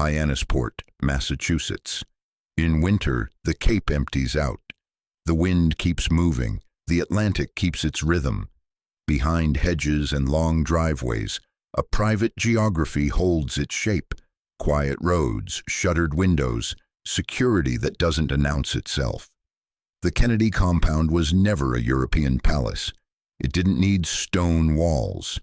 Hyannisport, Massachusetts. In winter, the Cape empties out. The wind keeps moving. The Atlantic keeps its rhythm. Behind hedges and long driveways, a private geography holds its shape. Quiet roads, shuttered windows, security that doesn't announce itself. The Kennedy compound was never a European palace. It didn't need stone walls.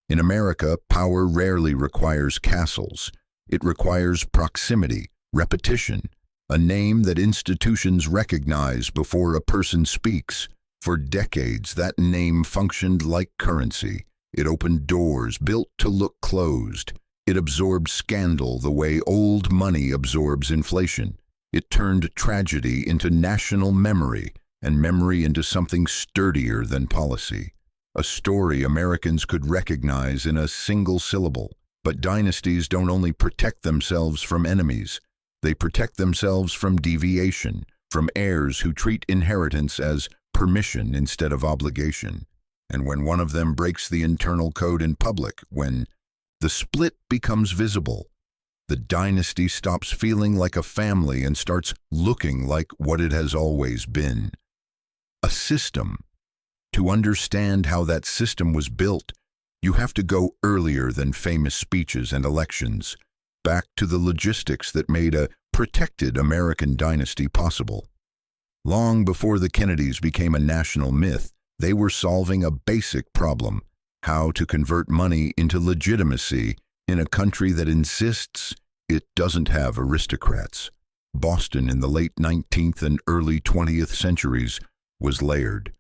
In America, power rarely requires castles. It requires proximity, repetition, a name that institutions recognize before a person speaks. For decades, that name functioned like currency. It opened doors built to look closed. It absorbed scandal the way old money absorbs inflation. It turned tragedy into national memory, and memory into something sturdier than policy. A story Americans could recognize in a single syllable. But dynasties don't only protect themselves from enemies. They protect themselves from deviation, from heirs who treat inheritance as permission instead of obligation. And when one of them breaks the internal code in public, when the split becomes visible, the dynasty stops feeling like a family and starts looking like what it has always been. A system. To understand how that system was built, you have to go earlier than famous speeches and elections, back to the logistics that made a protected American dynasty possible. Long before the Kennedys became a national myth, they were solving a basic problem: how to convert money into legitimacy in a country that insists it doesn't have aristocrats. Boston in the late 19th and early 20th centuries was layered.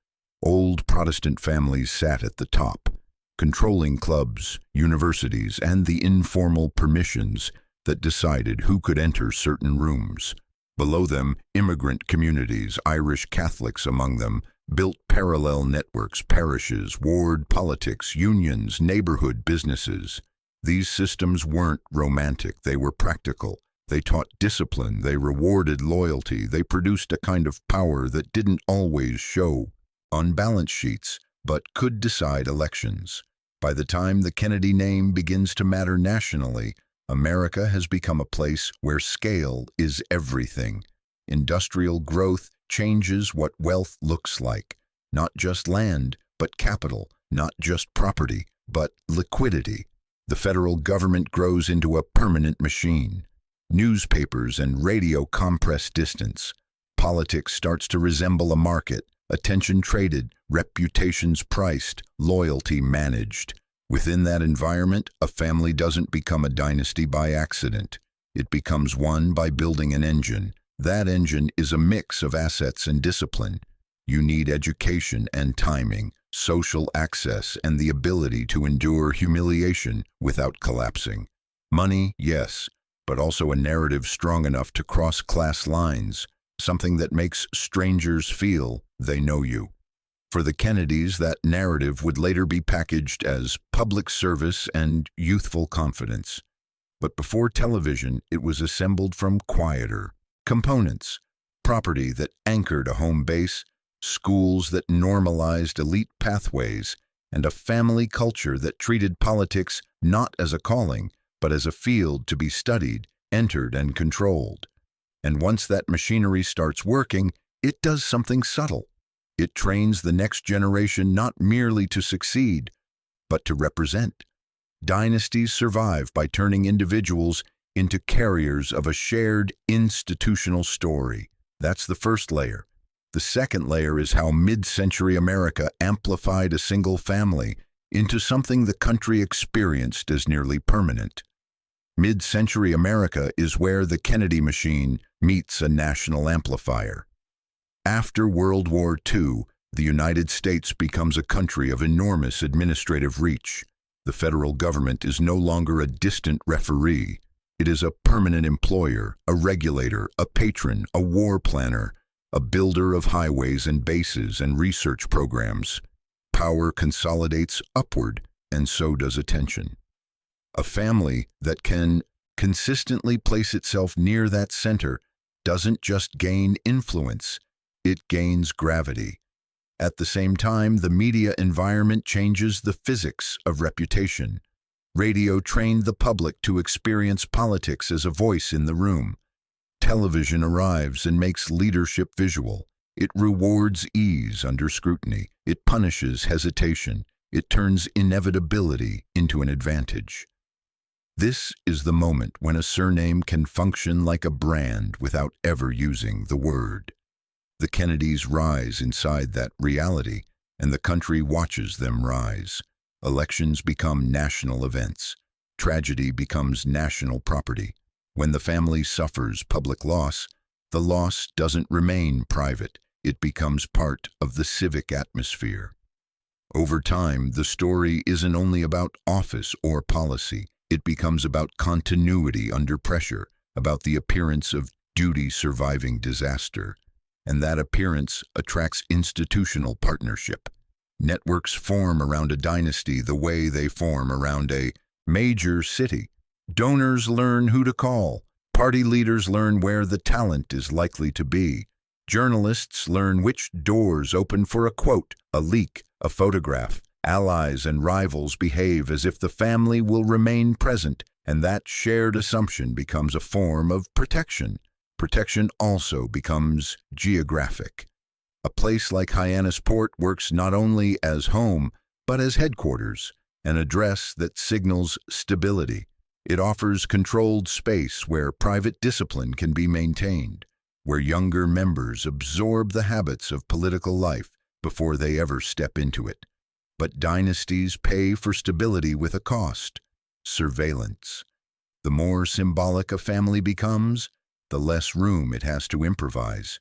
Old Protestant families sat at the top, controlling clubs, universities, and the informal permissions that decided who could enter certain rooms. Below them, immigrant communities, Irish Catholics among them, built parallel networks, parishes, ward politics, unions, neighborhood businesses. These systems weren't romantic, they were practical. They taught discipline, they rewarded loyalty, they produced a kind of power that didn't always show on balance sheets, but could decide elections. By the time the Kennedy name begins to matter nationally, America has become a place where scale is everything. Industrial growth changes what wealth looks like. Not just land, but capital. Not just property, but liquidity. The federal government grows into a permanent machine. Newspapers and radio compress distance. Politics starts to resemble a market. Attention traded, reputations priced, loyalty managed. Within that environment, a family doesn't become a dynasty by accident. It becomes one by building an engine. That engine is a mix of assets and discipline. You need education and timing, social access, and the ability to endure humiliation without collapsing. Money, yes, but also a narrative strong enough to cross class lines, something that makes strangers feel they know you. For the Kennedys, that narrative would later be packaged as public service and youthful confidence. But before television, it was assembled from quieter components: property that anchored a home base, schools that normalized elite pathways, and a family culture that treated politics not as a calling, but as a field to be studied, entered, and controlled. And once that machinery starts working, it does something subtle. It trains the next generation not merely to succeed, but to represent. Dynasties survive by turning individuals into carriers of a shared institutional story. That's the first layer. The second layer is how mid-century America amplified a single family into something the country experienced as nearly permanent. Mid-century America is where the Kennedy machine meets a national amplifier. After World War II, the United States becomes a country of enormous administrative reach. The federal government is no longer a distant referee. It is a permanent employer, a regulator, a patron, a war planner, a builder of highways and bases and research programs. Power consolidates upward, and so does attention. A family that can consistently place itself near that center doesn't just gain influence, it gains gravity. At the same time, the media environment changes the physics of reputation. Radio trained the public to experience politics as a voice in the room. Television arrives and makes leadership visual. It rewards ease under scrutiny. It punishes hesitation. It turns inevitability into an advantage. This is the moment when a surname can function like a brand without ever using the word. The Kennedys rise inside that reality, and the country watches them rise. Elections become national events. Tragedy becomes national property. When the family suffers public loss, the loss doesn't remain private. It becomes part of the civic atmosphere. Over time, the story isn't only about office or policy. It becomes about continuity under pressure, about the appearance of duty surviving disaster. And that appearance attracts institutional partnership. Networks form around a dynasty the way they form around a major city. Donors learn who to call. Party leaders learn where the talent is likely to be. Journalists learn which doors open for a quote, a leak, a photograph. Allies and rivals behave as if the family will remain present, and that shared assumption becomes a form of protection. Protection also becomes geographic. A place like Hyannisport works not only as home, but as headquarters, an address that signals stability. It offers controlled space where private discipline can be maintained, where younger members absorb the habits of political life before they ever step into it. But dynasties pay for stability with a cost: surveillance. The more symbolic a family becomes, the less room it has to improvise.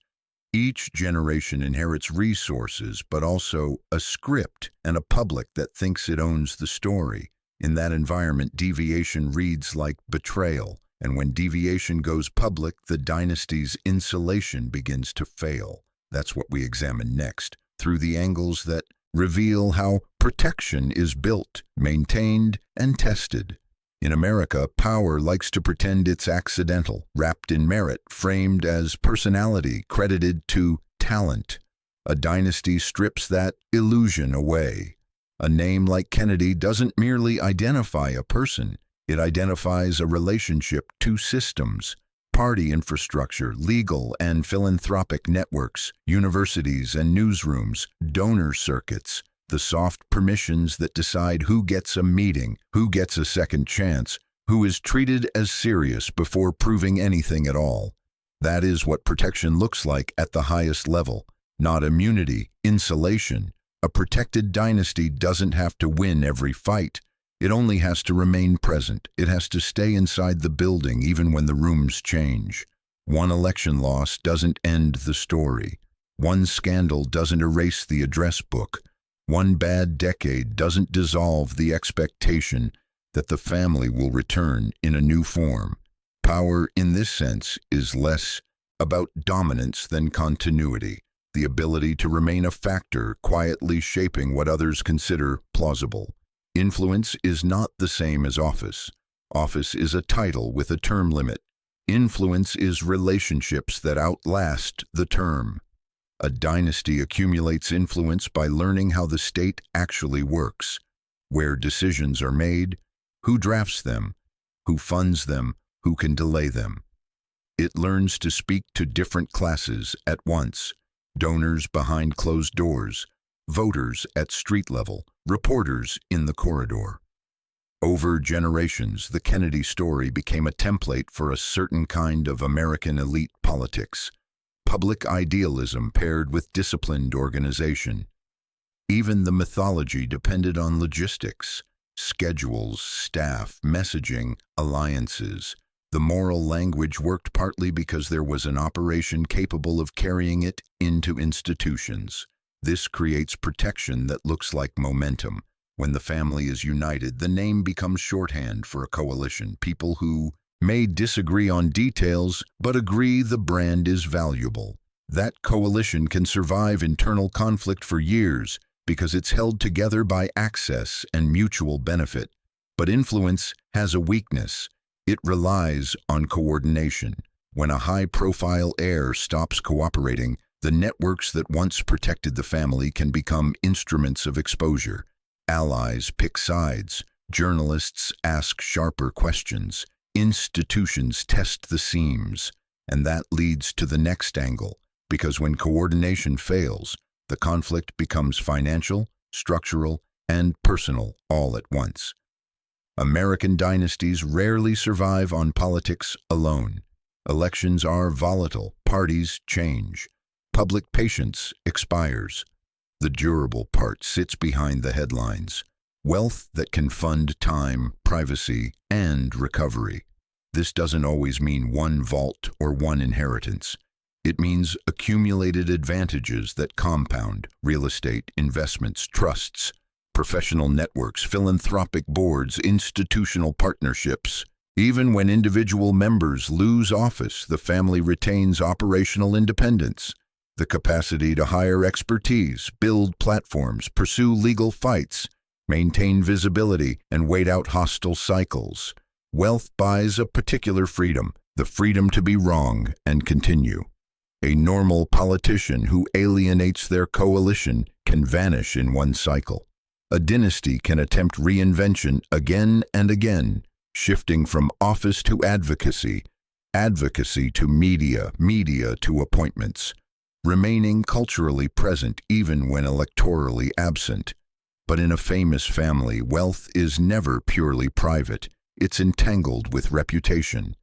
Each generation inherits resources, but also a script and a public that thinks it owns the story. In that environment, deviation reads like betrayal, and when deviation goes public, the dynasty's insulation begins to fail. That's what we examine next, through the angles that reveal how protection is built, maintained, and tested. In America, power likes to pretend it's accidental, wrapped in merit, framed as personality, credited to talent. A dynasty strips that illusion away. A name like Kennedy doesn't merely identify a person, it identifies a relationship to systems, party infrastructure, legal and philanthropic networks, universities and newsrooms, donor circuits, the soft permissions that decide who gets a meeting, who gets a second chance, who is treated as serious before proving anything at all. That is what protection looks like at the highest level, not immunity, insulation. A protected dynasty doesn't have to win every fight. It only has to remain present. It has to stay inside the building even when the rooms change. One election loss doesn't end the story. One scandal doesn't erase the address book. One bad decade doesn't dissolve the expectation that the family will return in a new form. Power, in this sense, is less about dominance than continuity, the ability to remain a factor quietly shaping what others consider plausible. Influence is not the same as office. Office is a title with a term limit. Influence is relationships that outlast the term. A dynasty accumulates influence by learning how the state actually works, where decisions are made, who drafts them, who funds them, who can delay them. It learns to speak to different classes at once: donors behind closed doors, voters at street level, reporters in the corridor. Over generations, the Kennedy story became a template for a certain kind of American elite politics: public idealism paired with disciplined organization. Even the mythology depended on logistics: schedules, staff, messaging, alliances. The moral language worked partly because there was an operation capable of carrying it into institutions. This creates protection that looks like momentum. When the family is united, the name becomes shorthand for a coalition. People who may disagree on details, but agree the brand is valuable. That coalition can survive internal conflict for years because it's held together by access and mutual benefit. But influence has a weakness. It relies on coordination. When a high-profile heir stops cooperating, the networks that once protected the family can become instruments of exposure. Allies pick sides. Journalists ask sharper questions. Institutions test the seams. And that leads to the next angle, because when coordination fails, the conflict becomes financial, structural, and personal all at once. American dynasties rarely survive on politics alone. Elections are volatile, parties change, public patience expires. The durable part sits behind the headlines. Wealth that can fund time, privacy, and recovery. This doesn't always mean one vault or one inheritance. It means accumulated advantages that compound: real estate, investments, trusts, professional networks, philanthropic boards, institutional partnerships. Even when individual members lose office, the family retains operational independence, the capacity to hire expertise, build platforms, pursue legal fights, maintain visibility, and wait out hostile cycles. Wealth buys a particular freedom, the freedom to be wrong and continue. A normal politician who alienates their coalition can vanish in one cycle. A dynasty can attempt reinvention again and again, shifting from office to advocacy, advocacy to media, media to appointments, remaining culturally present even when electorally absent. But in a famous family, wealth is never purely private. It's entangled with reputation.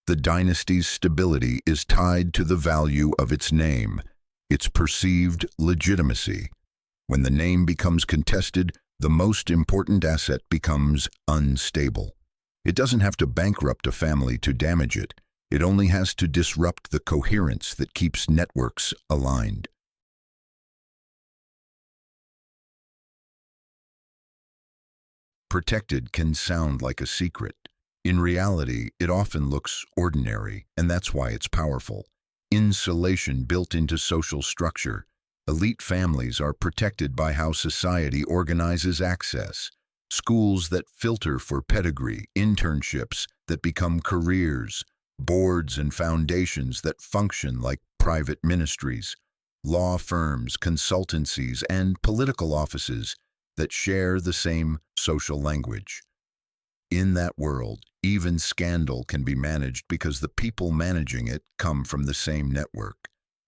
The dynasty's stability is tied to the value of its name, its perceived legitimacy. When the name becomes contested, the most important asset becomes unstable. It doesn't have to bankrupt a family to damage it. It only has to disrupt the coherence that keeps networks aligned. Protected can sound like a secret. In reality, it often looks ordinary, and that's why it's powerful. Insulation built into social structure. Elite families are protected by how society organizes access. Schools that filter for pedigree, internships that become careers, boards and foundations that function like private ministries, law firms, consultancies, and political offices that share the same social language. In that world, even scandal can be managed because the people managing it come from the same network.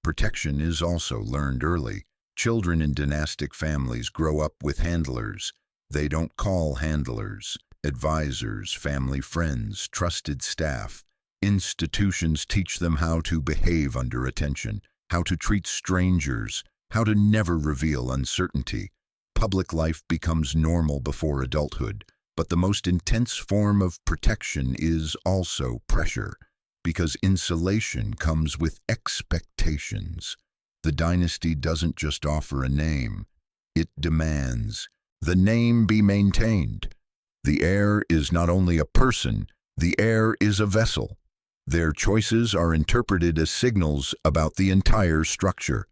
Protection is also learned early. Children in dynastic families grow up with handlers. They don't call handlers advisors, family friends, trusted staff. Institutions teach them how to behave under attention, how to treat strangers, how to never reveal uncertainty. Public life becomes normal before adulthood, but the most intense form of protection is also pressure, because insulation comes with expectations. The dynasty doesn't just offer a name, it demands the name be maintained. The heir is not only a person, the heir is a vessel. Their choices are interpreted as signals about the entire structure.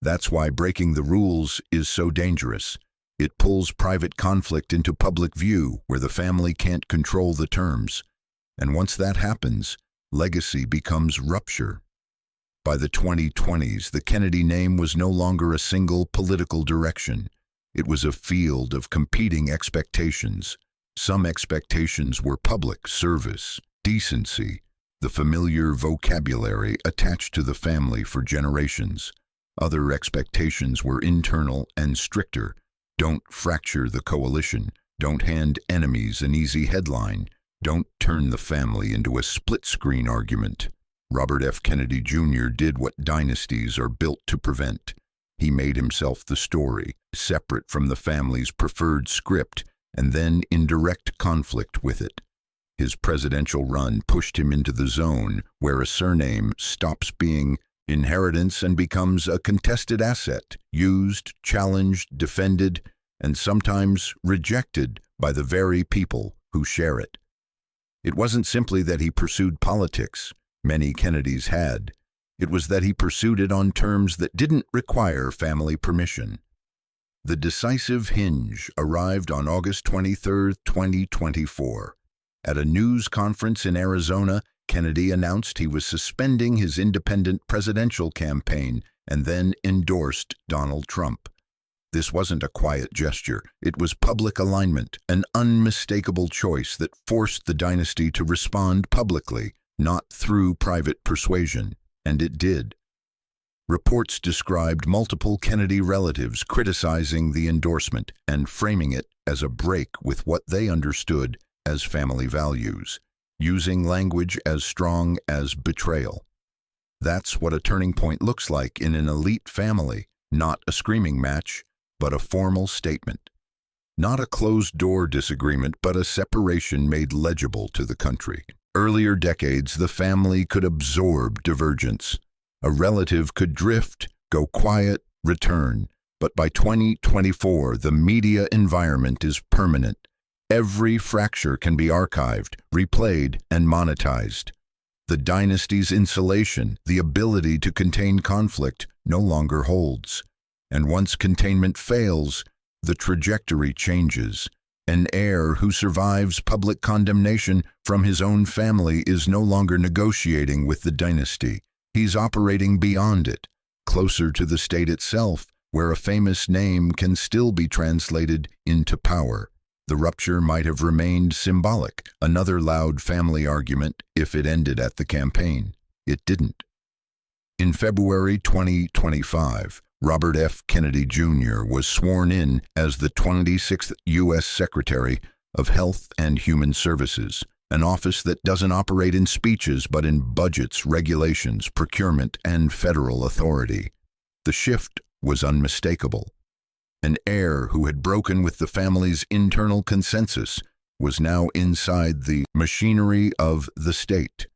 That's why breaking the rules is so dangerous. It pulls private conflict into public view where the family can't control the terms. And once that happens, legacy becomes rupture. By the 2020s, the Kennedy name was no longer a single political direction. It was a field of competing expectations. Some expectations were public service, decency, the familiar vocabulary attached to the family for generations. Other expectations were internal and stricter. Don't fracture the coalition. Don't hand enemies an easy headline. Don't turn the family into a split-screen argument. Robert F. Kennedy Jr. did what dynasties are built to prevent. He made himself the story, separate from the family's preferred script, and then in direct conflict with it. His presidential run pushed him into the zone where a surname stops being inheritance and becomes a contested asset, used, challenged, defended, and sometimes rejected by the very people who share it. It wasn't simply that he pursued politics. Many Kennedys had. It was that he pursued it on terms that didn't require family permission. The decisive hinge arrived on August 23, 2024. At a news conference in Arizona, Kennedy announced he was suspending his independent presidential campaign and then endorsed Donald Trump. This wasn't a quiet gesture. It was public alignment, an unmistakable choice that forced the dynasty to respond publicly, not through private persuasion. And it did. Reports described multiple Kennedy relatives criticizing the endorsement and framing it as a break with what they understood as family values, using language as strong as betrayal. That's what a turning point looks like in an elite family, not a screaming match, but a formal statement. Not a closed-door disagreement, but a separation made legible to the country. Earlier decades, the family could absorb divergence. A relative could drift, go quiet, return. But by 2024, the media environment is permanent. Every fracture can be archived, replayed, and monetized. The dynasty's insulation, the ability to contain conflict, no longer holds. And once containment fails, the trajectory changes. An heir who survives public condemnation from his own family is no longer negotiating with the dynasty. He's operating beyond it, closer to the state itself, where a famous name can still be translated into power. The rupture might have remained symbolic, another loud family argument if it ended at the campaign. It didn't. In February 2025, Robert F. Kennedy Jr. was sworn in as the 26th U.S. Secretary of Health and Human Services, an office that doesn't operate in speeches but in budgets, regulations, procurement, and federal authority. The shift was unmistakable. An heir who had broken with the family's internal consensus was now inside the machinery of the state.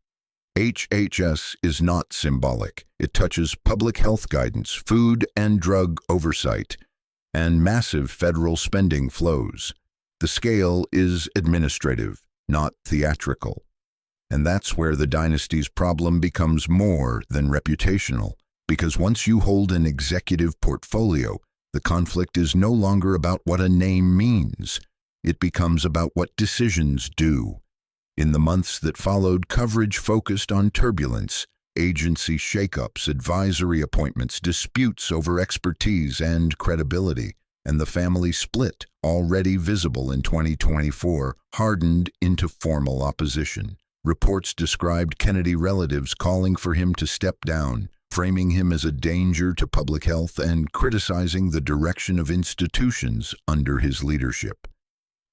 HHS is not symbolic. It touches public health guidance, food and drug oversight, and massive federal spending flows. The scale is administrative, not theatrical. And that's where the dynasty's problem becomes more than reputational, because once you hold an executive portfolio, the conflict is no longer about what a name means. It becomes about what decisions do. In the months that followed, coverage focused on turbulence, agency shakeups, advisory appointments, disputes over expertise and credibility, and the family split, already visible in 2024, hardened into formal opposition. Reports described Kennedy relatives calling for him to step down, framing him as a danger to public health and criticizing the direction of institutions under his leadership.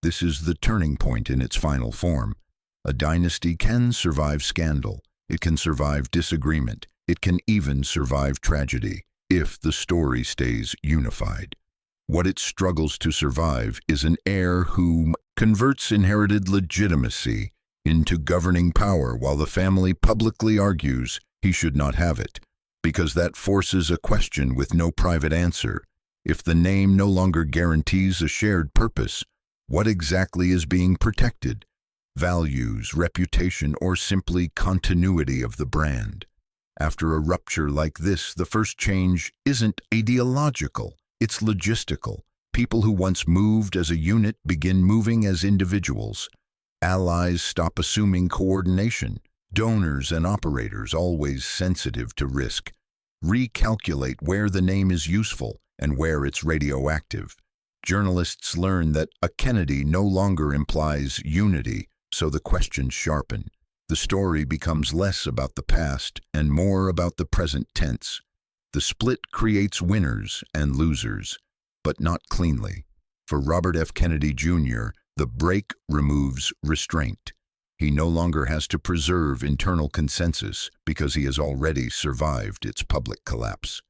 This is the turning point in its final form. A dynasty can survive scandal, it can survive disagreement, it can even survive tragedy, if the story stays unified. What it struggles to survive is an heir who converts inherited legitimacy into governing power while the family publicly argues he should not have it, because that forces a question with no private answer. If the name no longer guarantees a shared purpose, what exactly is being protected? Values, reputation, or simply continuity of the brand? After a rupture like this, the first change isn't ideological, it's logistical. People who once moved as a unit begin moving as individuals. Allies stop assuming coordination. Donors and operators, always sensitive to risk, recalculate where the name is useful and where it's radioactive. Journalists learn that a Kennedy no longer implies unity, so the questions sharpen. The story becomes less about the past and more about the present tense. The split creates winners and losers, but not cleanly. For Robert F. Kennedy Jr., the break removes restraint. He no longer has to preserve internal consensus because he has already survived its public collapse.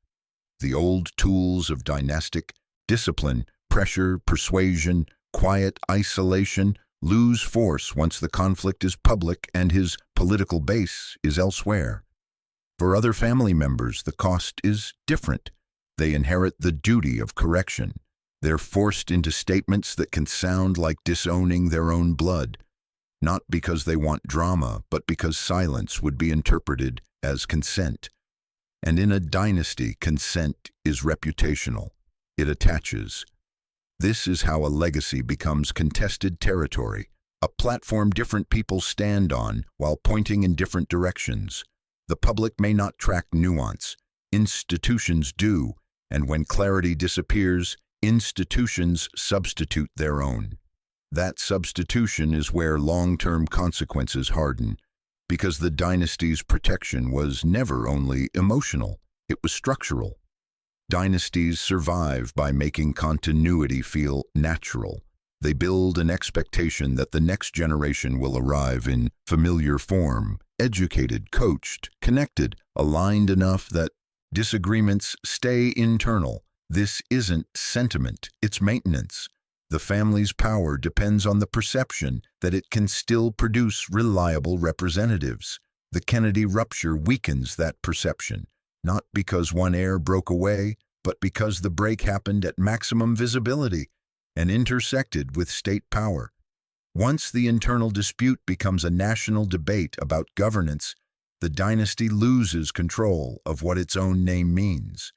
The old tools of dynastic discipline, pressure, persuasion, quiet isolation lose force once the conflict is public and his political base is elsewhere. For other family members, the cost is different. They inherit the duty of correction. They're forced into statements that can sound like disowning their own blood, not because they want drama, but because silence would be interpreted as consent. And in a dynasty, consent is reputational. It attaches. This is how a legacy becomes contested territory, a platform different people stand on while pointing in different directions. The public may not track nuance. Institutions do, and when clarity disappears, Institutions substitute their own. That substitution is where long-term consequences harden, because the dynasty's protection was never only emotional, it was structural. Dynasties survive by making continuity feel natural. They build an expectation that the next generation will arrive in familiar form, educated, coached, connected, aligned enough that disagreements stay internal. This isn't sentiment, it's maintenance. The family's power depends on the perception that it can still produce reliable representatives. The Kennedy rupture weakens that perception, not because one heir broke away, but because the break happened at maximum visibility and intersected with state power. Once the internal dispute becomes a national debate about governance, the dynasty loses control of what its own name means.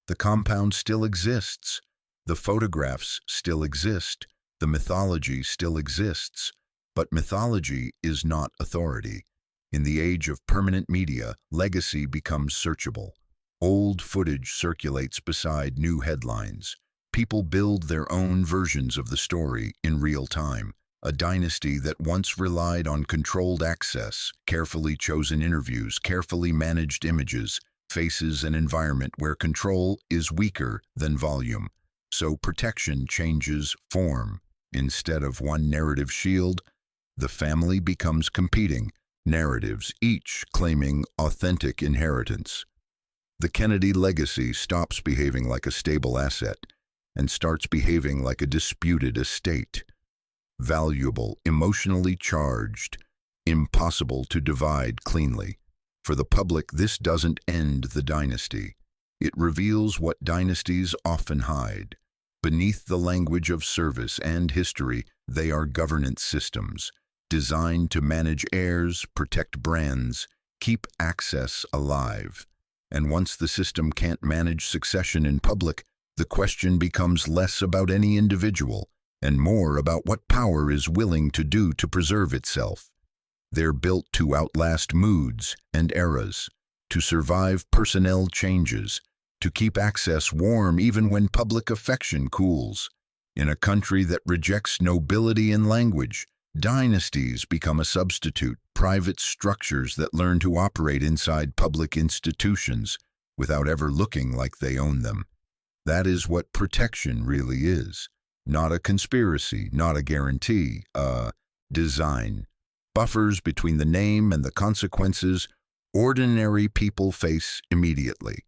The compound still exists. The photographs still exist. The mythology still exists. But mythology is not authority. In the age of permanent media, legacy becomes searchable. Old footage circulates beside new headlines. People build their own versions of the story in real time. A dynasty that once relied on controlled access, carefully chosen interviews, carefully managed images, faces an environment where control is weaker than volume. So protection changes form. Instead of one narrative shield, the family becomes competing narratives, each claiming authentic inheritance. The Kennedy legacy stops behaving like a stable asset and starts behaving like a disputed estate. Valuable, emotionally charged, impossible to divide cleanly. For the public, this doesn't end the dynasty. It reveals what dynasties often hide. Beneath the language of service and history, they are governance systems, designed to manage heirs, protect brands, keep access alive. And once the system can't manage succession in public, the question becomes less about any individual and more about what power is willing to do to preserve itself. They're built to outlast moods and eras, to survive personnel changes, to keep access warm even when public affection cools. In a country that rejects nobility in language, dynasties become a substitute, private structures that learn to operate inside public institutions without ever looking like they own them. That is what protection really is. Not a conspiracy, not a guarantee, a design. Buffers between the name and the consequences ordinary people face immediately.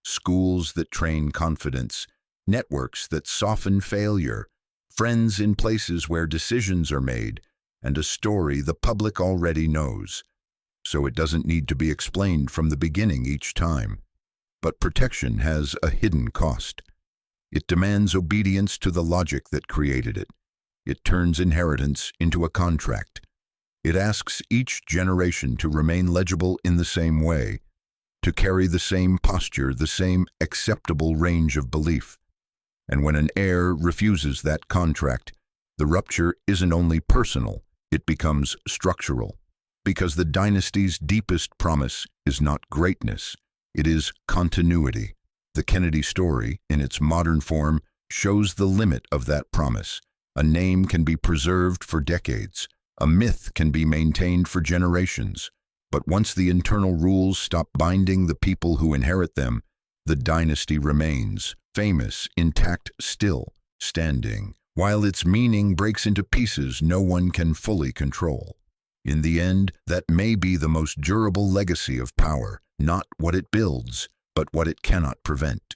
Schools that train confidence, networks that soften failure, friends in places where decisions are made, and a story the public already knows. So it doesn't need to be explained from the beginning each time. But protection has a hidden cost. It demands obedience to the logic that created it. It turns inheritance into a contract. It asks each generation to remain legible in the same way, to carry the same posture, the same acceptable range of belief. And when an heir refuses that contract, the rupture isn't only personal, it becomes structural. Because the dynasty's deepest promise is not greatness, it is continuity. The Kennedy story, in its modern form, shows the limit of that promise. A name can be preserved for decades. A myth can be maintained for generations. But once the internal rules stop binding the people who inherit them, the dynasty remains, famous, intact, still, standing, while its meaning breaks into pieces no one can fully control. In the end, that may be the most durable legacy of power, not what it builds, but what it cannot prevent.